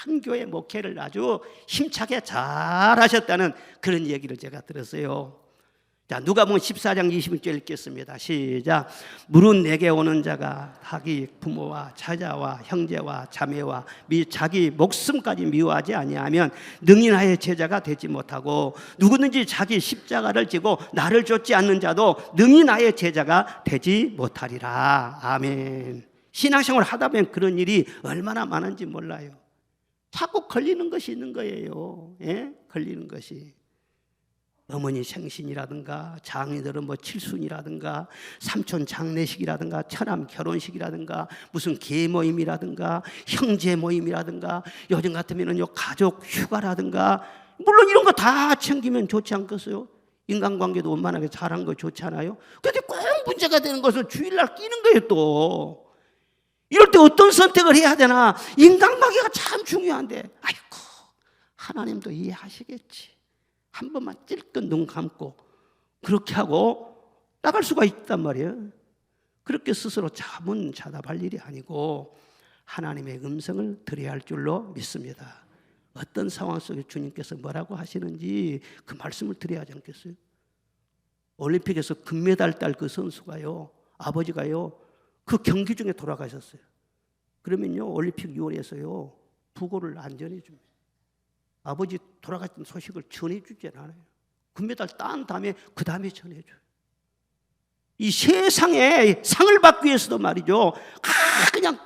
큰 교회 목회를 아주 힘차게 잘하셨다는 그런 얘기를 제가 들었어요. 자, 누가복음 14장 20절 읽겠습니다. 시작. 물은 내게 오는 자가 자기 부모와 자자와 형제와 자매와 자기 목숨까지 미워하지 아니하면 능인하의 제자가 되지 못하고, 누구든지 자기 십자가를 지고 나를 쫓지 않는 자도 능인하의 제자가 되지 못하리라. 아멘. 신앙생활 하다 보면 그런 일이 얼마나 많은지 몰라요. 자꾸 걸리는 것이 있는 거예요. 예? 걸리는 것이. 어머니 생신이라든가, 장인들은 뭐 칠순이라든가, 삼촌 장례식이라든가, 처남 결혼식이라든가, 무슨 계모임이라든가, 형제 모임이라든가, 요즘 같으면요 가족 휴가라든가, 물론 이런 거 다 챙기면 좋지 않겠어요? 인간관계도 원만하게 잘한 거 좋잖아요. 그런데 꼭 문제가 되는 것은 주일날 끼는 거예요. 또 이럴 때 어떤 선택을 해야 되나? 인간관계가 참 중요한데, 아이고 하나님도 이해하시겠지. 한 번만 찔끔 눈 감고 그렇게 하고 나갈 수가 있단 말이에요. 그렇게 스스로 자문자답할 일이 아니고 하나님의 음성을 들어야 할 줄로 믿습니다. 어떤 상황 속에 주님께서 뭐라고 하시는지 그 말씀을 드려야 하지 않겠어요? 올림픽에서 금메달 딸 그 선수가요, 아버지가요, 그 경기 중에 돌아가셨어요. 그러면요 올림픽 위원회에서요 부고를 안 전해줍니다. 아버지 돌아가신 소식을 전해주지 않아요. 금메달 딴 다음에 그 다음에 전해줘요. 이 세상에 상을 받기 위해서도 말이죠, 그냥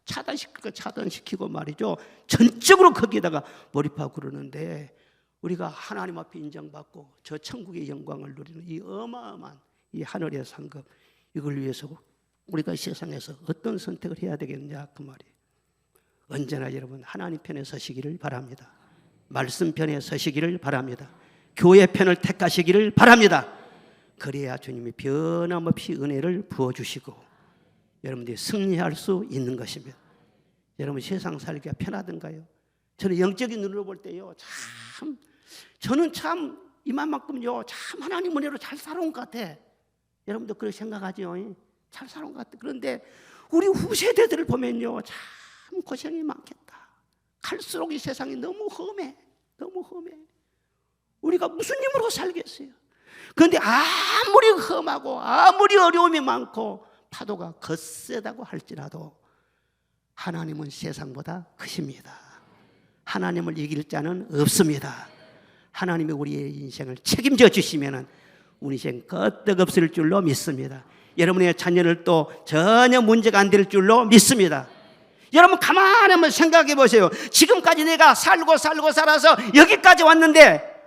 차단시키고 말이죠, 전적으로 거기에다가 몰입하고 그러는데, 우리가 하나님 앞에 인정받고 저 천국의 영광을 누리는 이 어마어마한 이 하늘의 상급, 이걸 위해서 우리가 이 세상에서 어떤 선택을 해야 되겠냐 그 말이에요. 언제나 여러분 하나님 편에 서시기를 바랍니다. 말씀 편에 서시기를 바랍니다. 교회 편을 택하시기를 바랍니다. 그래야 주님이 변함없이 은혜를 부어주시고 여러분들이 승리할 수 있는 것입니다. 여러분 세상 살기가 편하던가요? 저는 영적인 눈으로 볼 때요, 저는 참 이만큼요 참 하나님 은혜로 잘 살아온 것 같아. 여러분도 그렇게 생각하죠? 잘 살아온 것 같아. 그런데 우리 후세대들을 보면요 참 고생이 많겠다. 갈수록 이 세상이 너무 험해. 너무 험해. 우리가 무슨 힘으로 살겠어요? 그런데 아무리 험하고 아무리 어려움이 많고 파도가 거세다고 할지라도 하나님은 세상보다 크십니다. 하나님을 이길 자는 없습니다. 하나님이 우리의 인생을 책임져 주시면 우리 인생 끄떡없을 줄로 믿습니다. 여러분의 자녀를 또 전혀 문제가 안 될 줄로 믿습니다. 여러분 가만히 한번 생각해 보세요. 지금까지 내가 살고 살아서 여기까지 왔는데,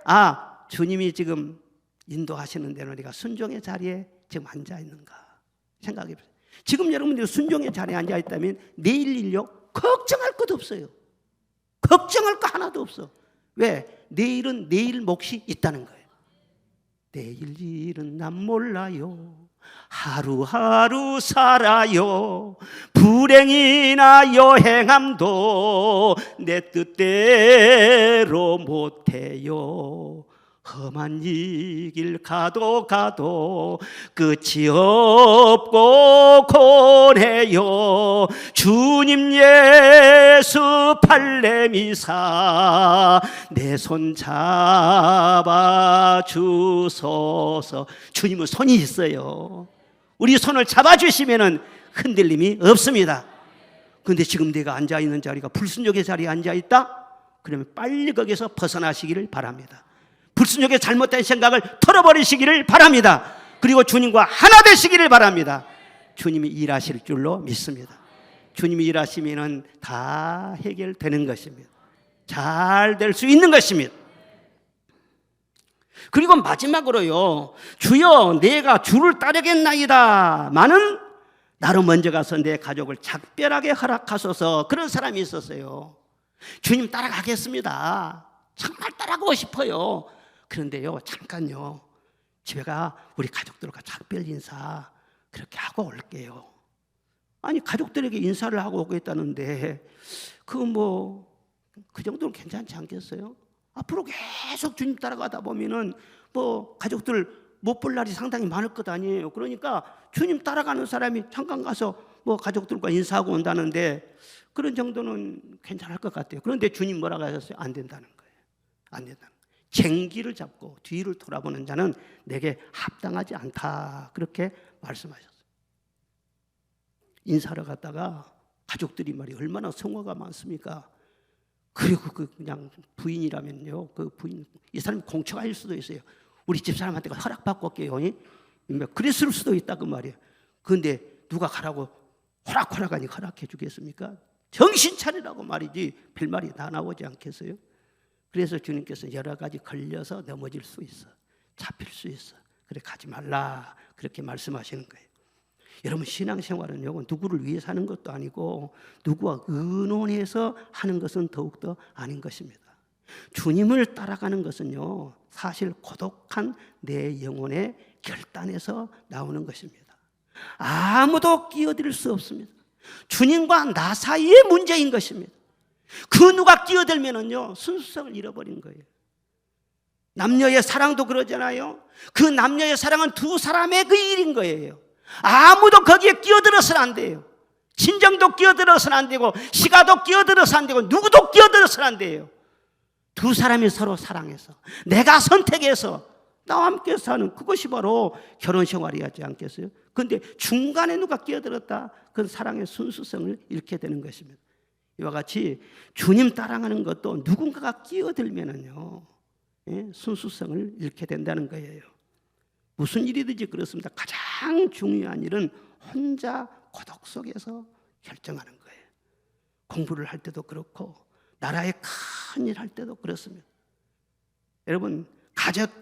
주님이 지금 인도하시는 대로 내가 순종의 자리에 지금 앉아 있는가 생각해 보세요. 지금 여러분들이 순종의 자리에 앉아 있다면 내일 일요 걱정할 것도 없어요. 걱정할 거 하나도 없어. 왜? 내일은 내일 몫이 있다는 거예요. 내일 일은 난 몰라요. 하루하루 살아요. 불행이나 여행함도 내 뜻대로 못해요. 험한 이 길 가도 끝이 없고 고래요. 주님 예수 팔레미사 내 손 잡아 주소서. 주님은 손이 있어요. 우리 손을 잡아주시면 흔들림이 없습니다. 그런데 지금 내가 앉아있는 자리가 불순종의 자리에 앉아있다? 그러면 빨리 거기서 벗어나시기를 바랍니다. 불순종의 잘못된 생각을 털어버리시기를 바랍니다. 그리고 주님과 하나 되시기를 바랍니다. 주님이 일하실 줄로 믿습니다. 주님이 일하시면 다 해결되는 것입니다. 잘 될 수 있는 것입니다. 그리고 마지막으로요, 주여 내가 주를 따르겠나이다 마는 나로 먼저 가서 내 가족을 작별하게 허락하소서. 그런 사람이 있었어요. 주님 따라가겠습니다. 정말 따라가고 싶어요. 그런데요, 잠깐요. 집에 가 우리 가족들과 작별 인사 그렇게 하고 올게요. 아니, 가족들에게 인사를 하고 오겠다는데 그 정도는 괜찮지 않겠어요? 앞으로 계속 주님 따라가다 보면은 가족들 못 볼 날이 상당히 많을 것 아니에요. 그러니까 주님 따라가는 사람이 잠깐 가서 가족들과 인사하고 온다는데 그런 정도는 괜찮을 것 같아요. 그런데 주님 뭐라고 하셨어요? 안 된다는 거예요. 안 된다는 거예요. 쟁기를 잡고 뒤를 돌아보는 자는 내게 합당하지 않다. 그렇게 말씀하셨어요. 인사를 갔다가 가족들이 말이 얼마나 성화가 많습니까? 그리고 그냥 부인이라면요, 그 부인, 이 사람이 공처가일 수도 있어요. 우리 집사람한테 허락받고 올게요. 그랬을 수도 있다 그 말이에요. 그런데 누가 가라고 허락하니 허락해 주겠습니까? 정신 차리라고 말이지 별말이 다 나오지 않겠어요? 그래서 주님께서 여러 가지 걸려서 넘어질 수 있어, 잡힐 수 있어, 그래 가지 말라 그렇게 말씀하시는 거예요. 여러분, 신앙생활은요, 누구를 위해서 하는 것도 아니고 누구와 의논해서 하는 것은 더욱더 아닌 것입니다. 주님을 따라가는 것은요, 사실 고독한 내 영혼의 결단에서 나오는 것입니다. 아무도 끼어들 수 없습니다. 주님과 나 사이의 문제인 것입니다. 그 누가 끼어들면은요, 순수성을 잃어버린 거예요. 남녀의 사랑도 그러잖아요. 그 남녀의 사랑은 두 사람의 그 일인 거예요. 아무도 거기에 끼어들어서는 안 돼요. 친정도 끼어들어서는 안 되고, 시가도 끼어들어서는 안 되고, 누구도 끼어들어서는 안 돼요. 두 사람이 서로 사랑해서, 내가 선택해서 나와 함께 사는 그것이 바로 결혼 생활이지 않겠어요? 그런데 중간에 누가 끼어들었다, 그 사랑의 순수성을 잃게 되는 것입니다. 이와 같이 주님 따라가는 것도 누군가가 끼어들면은요, 순수성을 잃게 된다는 거예요. 무슨 일이든지 그렇습니다. 가장 중요한 일은 혼자 고독 속에서 결정하는 거예요. 공부를 할 때도 그렇고 나라의 큰 일 할 때도 그렇습니다. 여러분,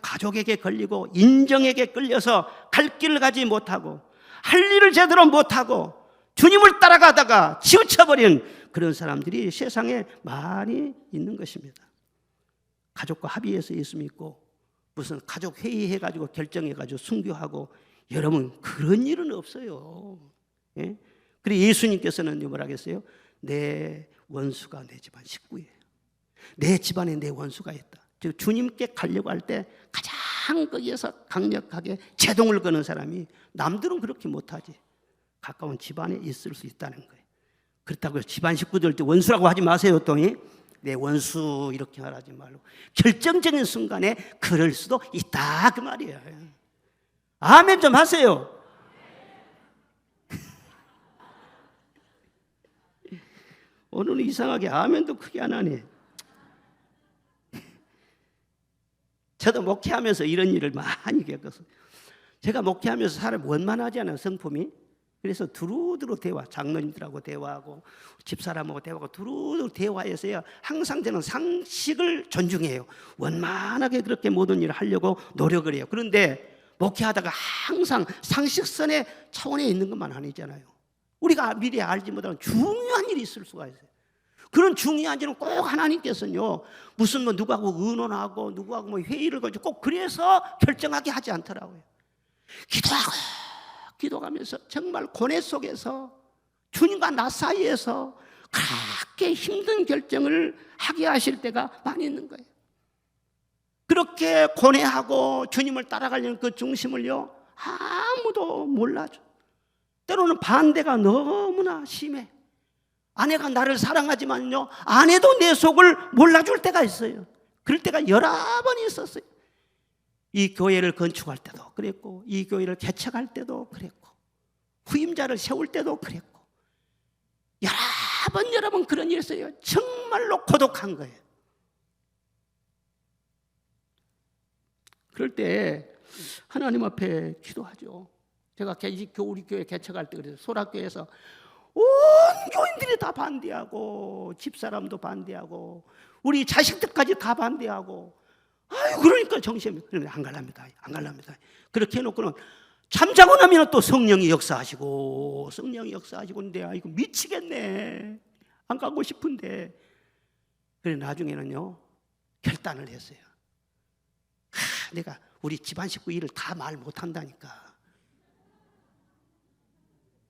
가족에게 걸리고 인정에게 끌려서 갈 길을 가지 못하고 할 일을 제대로 못하고 주님을 따라가다가 치우쳐버린 그런 사람들이 세상에 많이 있는 것입니다. 가족과 합의해서 예수 믿고 무슨 가족 회의해가지고 결정해가지고 순교하고, 여러분 그런 일은 없어요. 예? 그리고 예수님께서는 뭐라 하겠어요? 내 원수가 내 집안 식구예요. 내 집안에 내 원수가 있다. 즉 주님께 가려고 할 때 가장 거기에서 강력하게 제동을 거는 사람이, 남들은 그렇게 못하지, 가까운 집안에 있을 수 있다는 거예요. 그렇다고 집안 식구들 원수라고 하지 마세요. 또 내 원수 이렇게 말하지 말고 결정적인 순간에 그럴 수도 있다 그 말이에요. 아멘 좀 하세요. 오늘은 이상하게 아멘도 크게 안 하네. 저도 목회하면서 이런 일을 많이 겪었어요. 제가 목회하면서 사람 원만하잖아요, 성품이. 그래서 두루두루 대화, 장로님들하고 대화하고 집사람하고 대화하고 두루두루 대화해서요, 항상 저는 상식을 존중해요. 원만하게 그렇게 모든 일을 하려고 노력을 해요. 그런데 목회하다가 항상 상식선의 차원에 있는 것만 아니잖아요. 우리가 미리 알지 못하는 중요한 일이 있을 수가 있어요. 그런 중요한 일은 꼭 하나님께서는요, 무슨 누구하고 의논하고 누구하고 회의를 가지고 꼭 그래서 결정하게 하지 않더라고요. 기도하면서 정말 고뇌 속에서 주님과 나 사이에서 그렇게 힘든 결정을 하게 하실 때가 많이 있는 거예요. 그렇게 고뇌하고 주님을 따라가려는 그 중심을요, 아무도 몰라줘. 때로는 반대가 너무나 심해. 아내가 나를 사랑하지만요, 아내도 내 속을 몰라줄 때가 있어요. 그럴 때가 여러 번 있었어요. 이 교회를 건축할 때도 그랬고, 이 교회를 개척할 때도 그랬고, 후임자를 세울 때도 그랬고, 여러 번 그런 일이 있어요. 정말로 고독한 거예요. 그럴 때 하나님 앞에 기도하죠. 제가 우리 교회 개척할 때 그래서 소락교회에서 온 교인들이 다 반대하고, 집사람도 반대하고, 우리 자식들까지 다 반대하고, 그러니까 정신이 안 갈랍니다. 그렇게 해놓고는 잠자고 나면 또 성령이 역사하시고, 근데 이거 미치겠네, 안 가고 싶은데. 그래 나중에는요, 결단을 했어요. 내가 우리 집안 식구 일을 다 말 못한다니까.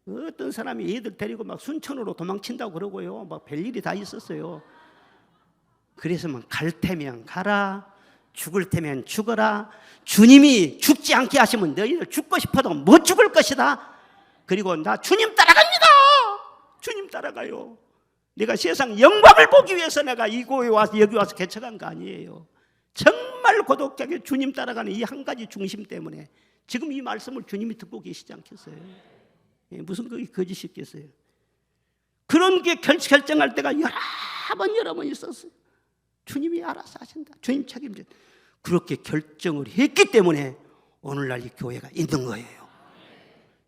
어떤 사람이 애들 데리고 막 순천으로 도망친다고 그러고요. 막 별일이 다 있었어요. 그래서 막 갈 테면 가라, 죽을 테면 죽어라. 주님이 죽지 않게 하시면 너희들 죽고 싶어도 못 죽을 것이다. 그리고 나 주님 따라갑니다. 주님 따라가요. 내가 세상 영광을 보기 위해서 내가 이곳에 와서 여기 와서 개척한 거 아니에요. 정말 고독하게 주님 따라가는 이 한 가지 중심 때문에 지금 이 말씀을 주님이 듣고 계시지 않겠어요? 무슨 그게 거짓이 있겠어요? 그런 게 결정할 때가 여러 번 있었어요. 주님이 알아서 하신다. 주님 책임져. 그렇게 결정을 했기 때문에 오늘날 이 교회가 있는 거예요.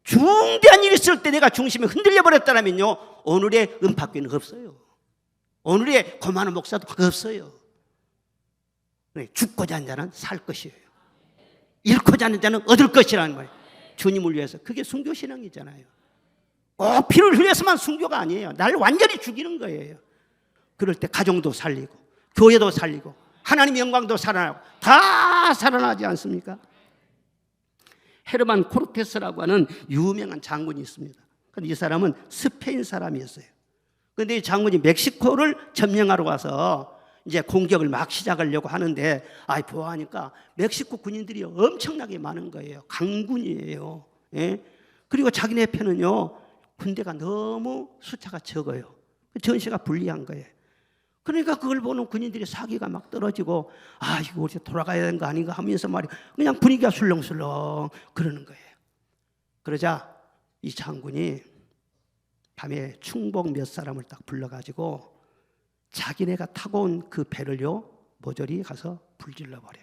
중대한 일이 있을 때 내가 중심이 흔들려 버렸다면요, 오늘의 은팍교는 없어요. 오늘의 고만한 목사도 없어요. 죽고자 하는 자는 살 것이에요. 잃고자 하는 자는 얻을 것이라는 거예요. 주님을 위해서. 그게 순교신앙이잖아요. 꼭 피를 흘려서만 순교가 아니에요. 날 완전히 죽이는 거예요. 그럴 때 가정도 살리고 교회도 살리고 하나님의 영광도 살아나고 다 살아나지 않습니까? 헤르만 코르테스라고 하는 유명한 장군이 있습니다. 근데 이 사람은 스페인 사람이었어요. 그런데 이 장군이 멕시코를 점령하러 와서 이제 공격을 막 시작하려고 하는데, 보아하니까 멕시코 군인들이 엄청나게 많은 거예요. 강군이에요. 예? 그리고 자기네 편은요, 군대가 너무 숫자가 적어요. 전세가 불리한 거예요. 그러니까 그걸 보는 군인들이 사기가 막 떨어지고, 이거 우리 돌아가야 되는 거 아닌가 하면서 말이야, 그냥 분위기가 술렁술렁 그러는 거예요. 그러자 이 장군이 밤에 충복 몇 사람을 딱 불러가지고 자기네가 타고 온 그 배를요, 모조리 가서 불질러 버려.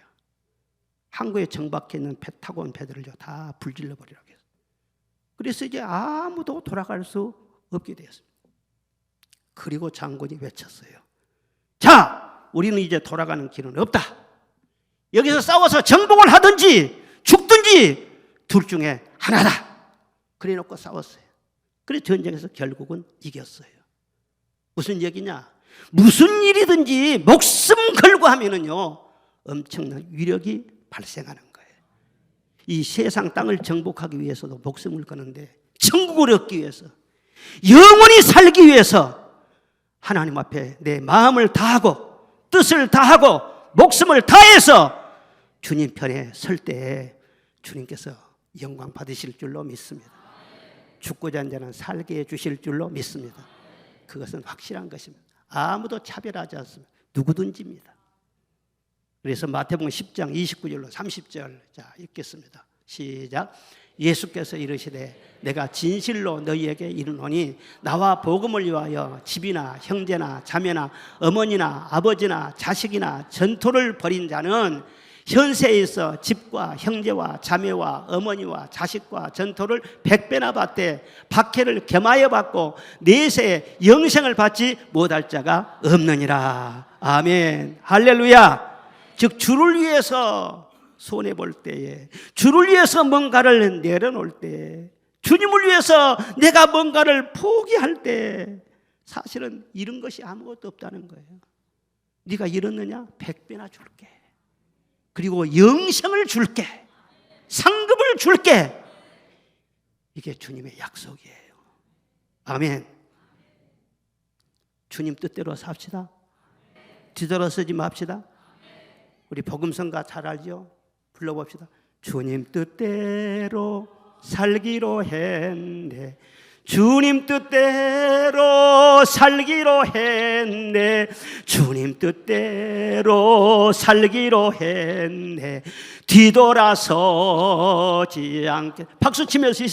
항구에 정박해 있는 배 타고 온 배들을요 다 불질러 버리라고 했어요. 그래서 이제 아무도 돌아갈 수 없게 되었습니다. 그리고 장군이 외쳤어요. 자, 우리는 이제 돌아가는 길은 없다. 여기서 싸워서 정복을 하든지 죽든지 둘 중에 하나다. 그래 놓고 싸웠어요. 그래서 전쟁에서 결국은 이겼어요. 무슨 얘기냐? 무슨 일이든지 목숨 걸고 하면은요, 엄청난 위력이 발생하는 거예요. 이 세상 땅을 정복하기 위해서도 목숨을 거는데, 천국을 얻기 위해서, 영원히 살기 위해서 하나님 앞에 내 마음을 다하고 뜻을 다하고 목숨을 다해서 주님 편에 설 때에 주님께서 영광 받으실 줄로 믿습니다. 죽고자 하는 자는 살게 해주실 줄로 믿습니다. 그것은 확실한 것입니다. 아무도 차별하지 않습니다. 누구든지입니다. 그래서 마태복음 10장 29절로 30절 자 읽겠습니다. 시작. 예수께서 이르시되 내가 진실로 너희에게 이르노니 나와 복음을 위하여 집이나 형제나 자매나 어머니나 아버지나 자식이나 전토를 벌인 자는 현세에 있어 집과 형제와 자매와 어머니와 자식과 전토를 100배나 받되 박해를 겸하여 받고 내세에 영생을 받지 못할 자가 없느니라. 아멘. 할렐루야. 즉 주를 위해서 손해볼 때에, 주를 위해서 뭔가를 내려놓을 때, 주님을 위해서 내가 뭔가를 포기할 때 사실은 잃은 것이 아무것도 없다는 거예요. 네가 잃었느냐? 100배나 줄게. 그리고 영생을 줄게. 상급을 줄게. 이게 주님의 약속이에요. 아멘. 주님 뜻대로 삽시다. 뒤돌아서지 맙시다. 우리 복음성가 잘 알죠? 불러봅시다. 주님 뜻대로 살기로 했네. 주님 뜻대로 살기로 했네. 주님 뜻대로 살기로 했네. 뒤돌아서지 않게. 박수 치면서 이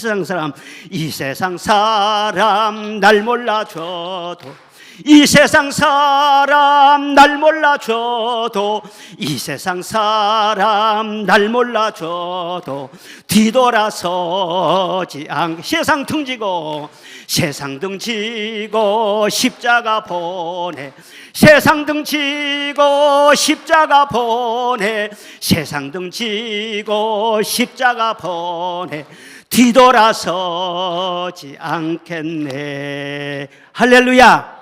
세상 사람 날 몰라줘도, 이 세상 사람 날 몰라줘도, 이 세상 사람 날 몰라줘도 뒤돌아서지 않게. 세상 등지고, 세상 등지고 십자가 보내. 세상 등지고 십자가 보내. 세상 등지고 십자가 보내. 뒤돌아서지 않겠네. 할렐루야.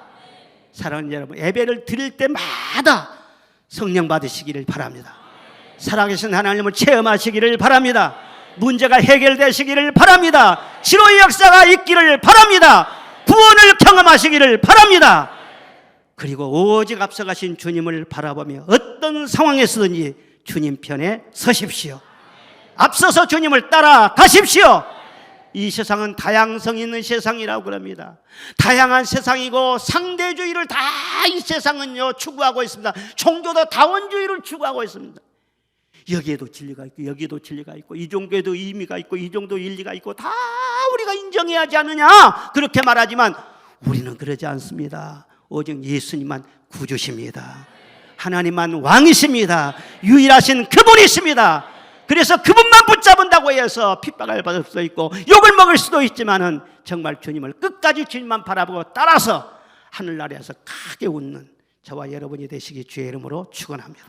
사랑하는 여러분, 예배를 드릴 때마다 성령 받으시기를 바랍니다. 살아계신 하나님을 체험하시기를 바랍니다. 문제가 해결되시기를 바랍니다. 치료의 역사가 있기를 바랍니다. 구원을 경험하시기를 바랍니다. 그리고 오직 앞서가신 주님을 바라보며 어떤 상황에서든지 주님 편에 서십시오. 앞서서 주님을 따라가십시오. 이 세상은 다양성 있는 세상이라고 그럽니다. 다양한 세상이고 상대주의를 다 이 세상은요 추구하고 있습니다. 종교도 다원주의를 추구하고 있습니다. 여기에도 진리가 있고 여기에도 진리가 있고 이 종교에도 의미가 있고 이 정도 일리가 있고 다 우리가 인정해야 하지 않느냐 그렇게 말하지만 우리는 그러지 않습니다. 오직 예수님만 구주십니다. 하나님만 왕이십니다. 유일하신 그분이십니다. 그래서 그분만 붙잡은다고 해서 핍박을 받을 수도 있고 욕을 먹을 수도 있지만은 정말 주님을 끝까지 주님만 바라보고 따라서 하늘나라에서 크게 웃는 저와 여러분이 되시기 주의 이름으로 축원합니다.